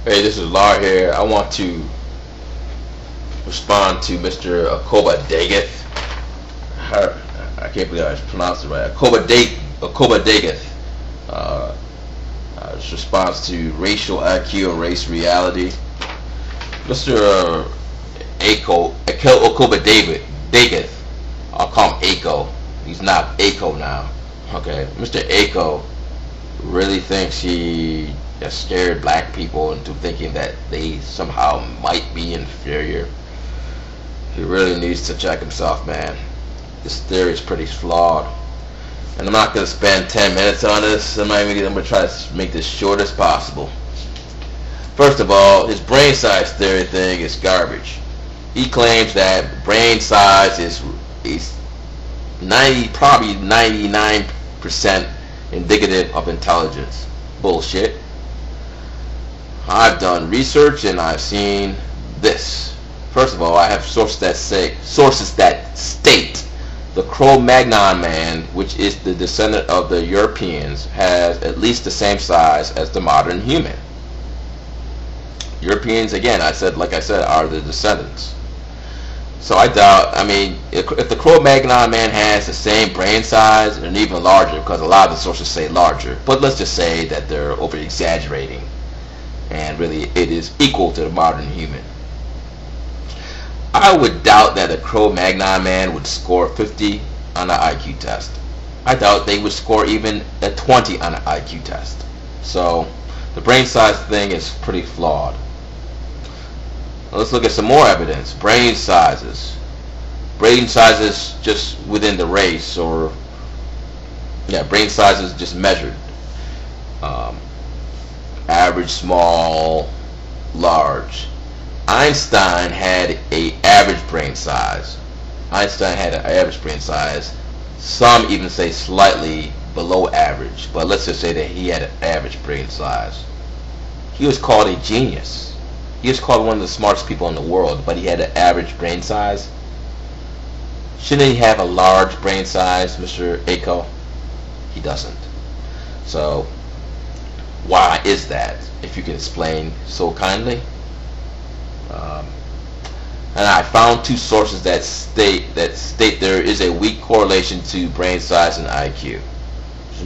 Hey, this is Lar here. I want to respond to Mr. AKOBADAGETH. I can't believe I pronounced it right. AKOBADAGETH. His response to racial IQ and race reality. Mr. AKOBADAGETH. I'll call him Ako. He's not Ako now. Okay, Mr. Ako really thinks he has scared black people into thinking that they somehow might be inferior. He really needs to check himself, man. This theory is pretty flawed. And I'm not going to spend 10 minutes on this. I'm going to try to make this short as possible. First of all, his brain size theory thing is garbage. He claims that brain size is probably 99% indicative of intelligence. Bullshit. I've done research and I've seen this. First of all, I have sources that state the Cro-Magnon man, which is the descendant of the Europeans, has at least the same size as the modern human. Europeans, again, like I said, are the descendants. So I doubt, if the Cro-Magnon man has the same brain size and even larger, because a lot of the sources say larger, but let's just say that they're over-exaggerating, and really it is equal to the modern human. I would doubt that a Cro-Magnon man would score 50 on an IQ test. I doubt they would score even a 20 on an IQ test. So the brain size thing is pretty flawed. Let's look at some more evidence. Brain sizes. Brain sizes just within the race, or brain sizes just measured. Average, small, large. Einstein had an average brain size. Some even say slightly below average, but let's just say that he had an average brain size. He was called a genius. He was called one of the smartest people in the world, but he had an average brain size. Shouldn't he have a large brain size, Mr. Ako? He doesn't. So, why is that? If you can explain so kindly. And I found two sources that state there is a weak correlation to brain size and IQ. There's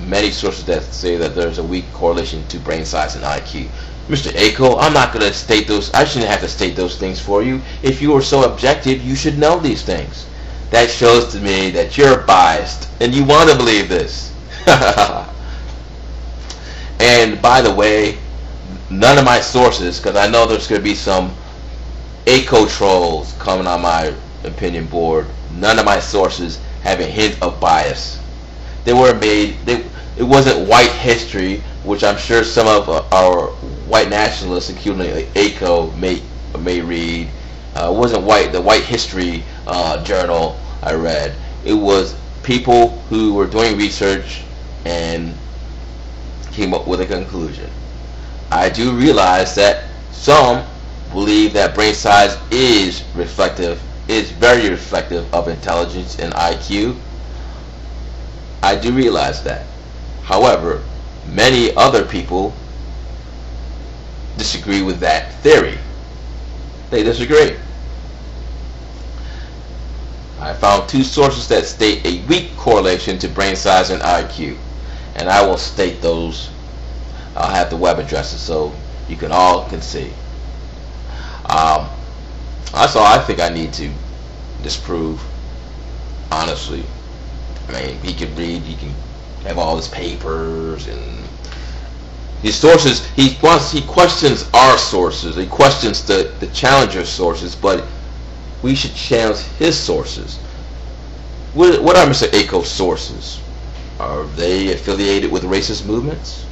many sources that say that there's a weak correlation to brain size and IQ. Mr. Ako, I'm not going to state those. I shouldn't have to state those things for you. If you are so objective, you should know these things. That shows to me that you're biased and you want to believe this. And by the way, none of my sources, because I know there's going to be some Ako trolls coming on my opinion board, none of my sources have a hint of bias. They were made, it wasn't white history, which I'm sure some of our white nationalists, including Ako, may read. It wasn't the white history journal I read. It was people who were doing research and came up with a conclusion. I do realize that some believe that brain size is very reflective of intelligence and IQ. I do realize that. However, many other people disagree with that theory. They disagree. I found two sources that state a weak correlation to brain size and IQ, and I will state those. I'll have the web addresses so you can see. That's all I think I need to disprove, honestly. He can read, he can have all his papers and his sources. He questions our sources. He questions the challenger sources, but we should challenge his sources. What are Mr. Ako's sources? Are they affiliated with racist movements?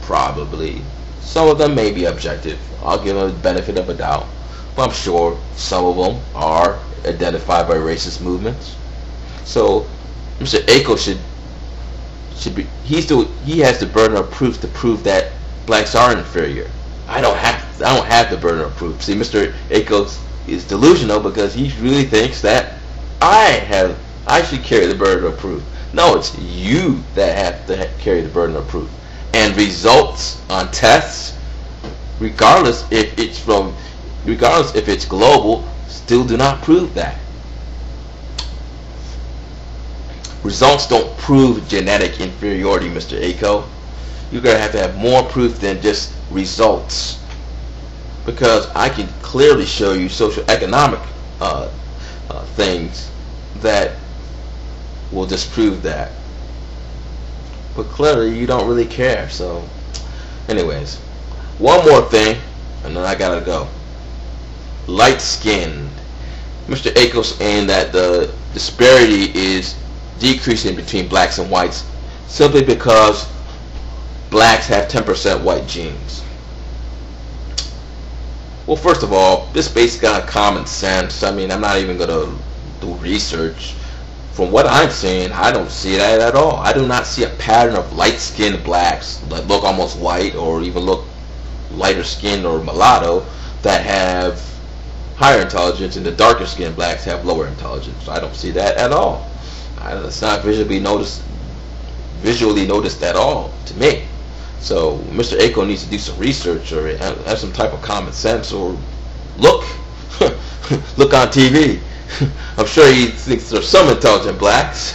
Probably. Some of them may be objective. I'll give them the benefit of a doubt. But I'm sure some of them are identified by racist movements. So Mr. Ako should be, he has the burden of proof to prove that blacks are inferior. I don't have the burden of proof. See, Mr. Ako is delusional because he really thinks that I should carry the burden of proof. No, it's you that have to carry the burden of proof. And results on tests regardless if it's global, still do not prove that. Results don't prove genetic inferiority, Mr. Ako. You're going to have more proof than just results. Because I can clearly show you socio-economic things that will disprove that. But clearly you don't really care. So anyways, one more thing and then I gotta go. Light-skinned. Mr. Ako saying that the disparity is decreasing between blacks and whites simply because blacks have 10% white genes. Well, first of all, this based on common sense. I mean, I'm not even going to do research. From what I'm seeing, I don't see that at all. I do not see a pattern of light-skinned blacks that look almost white or even look lighter skinned or mulatto that have higher intelligence, and the darker skinned blacks have lower intelligence. I don't see that at all. It's not visually noticed at all to me. So Mr. Ako needs to do some research or have some type of common sense, or look on TV. I'm sure he thinks there's some intelligent blacks.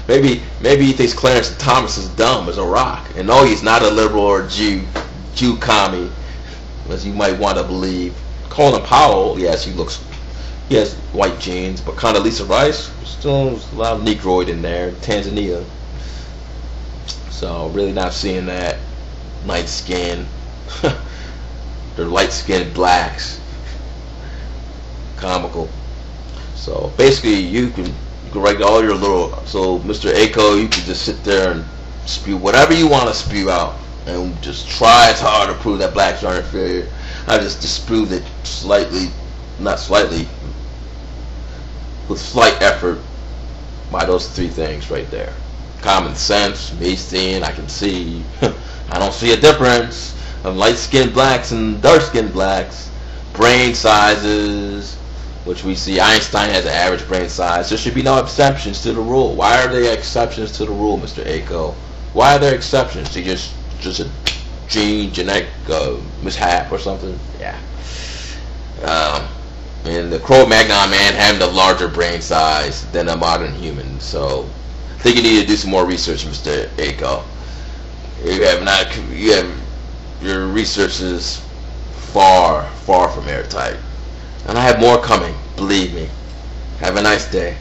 maybe he thinks Clarence Thomas is dumb as a rock, and no, he's not a liberal or Jew commie, as you might want to believe. Colin Powell, yes, he has white genes, but Condoleezza Rice, still a lot of Negroid in there, Tanzania. So really not seeing that. Light skin. They're light skinned blacks. Comical. So basically you can write all your little, so Mr. Ako, you can just sit there and spew whatever you want to spew out and just try as hard to prove that blacks are inferior. I just disproved it slightly, not slightly, with slight effort by those three things right there. Common sense, me seeing, I can see. I don't see a difference of light-skinned blacks and dark-skinned blacks. Brain sizes, which we see Einstein has an average brain size. There should be no exceptions to the rule. Why are there exceptions to the rule, Mr. Ako? Why are there exceptions? To just a genetic mishap or something? Yeah. And the Cro-Magnon man having a larger brain size than a modern human. So I think you need to do some more research, Mr. Ako. Your research is far from airtight. And I have more coming, believe me. Have a nice day.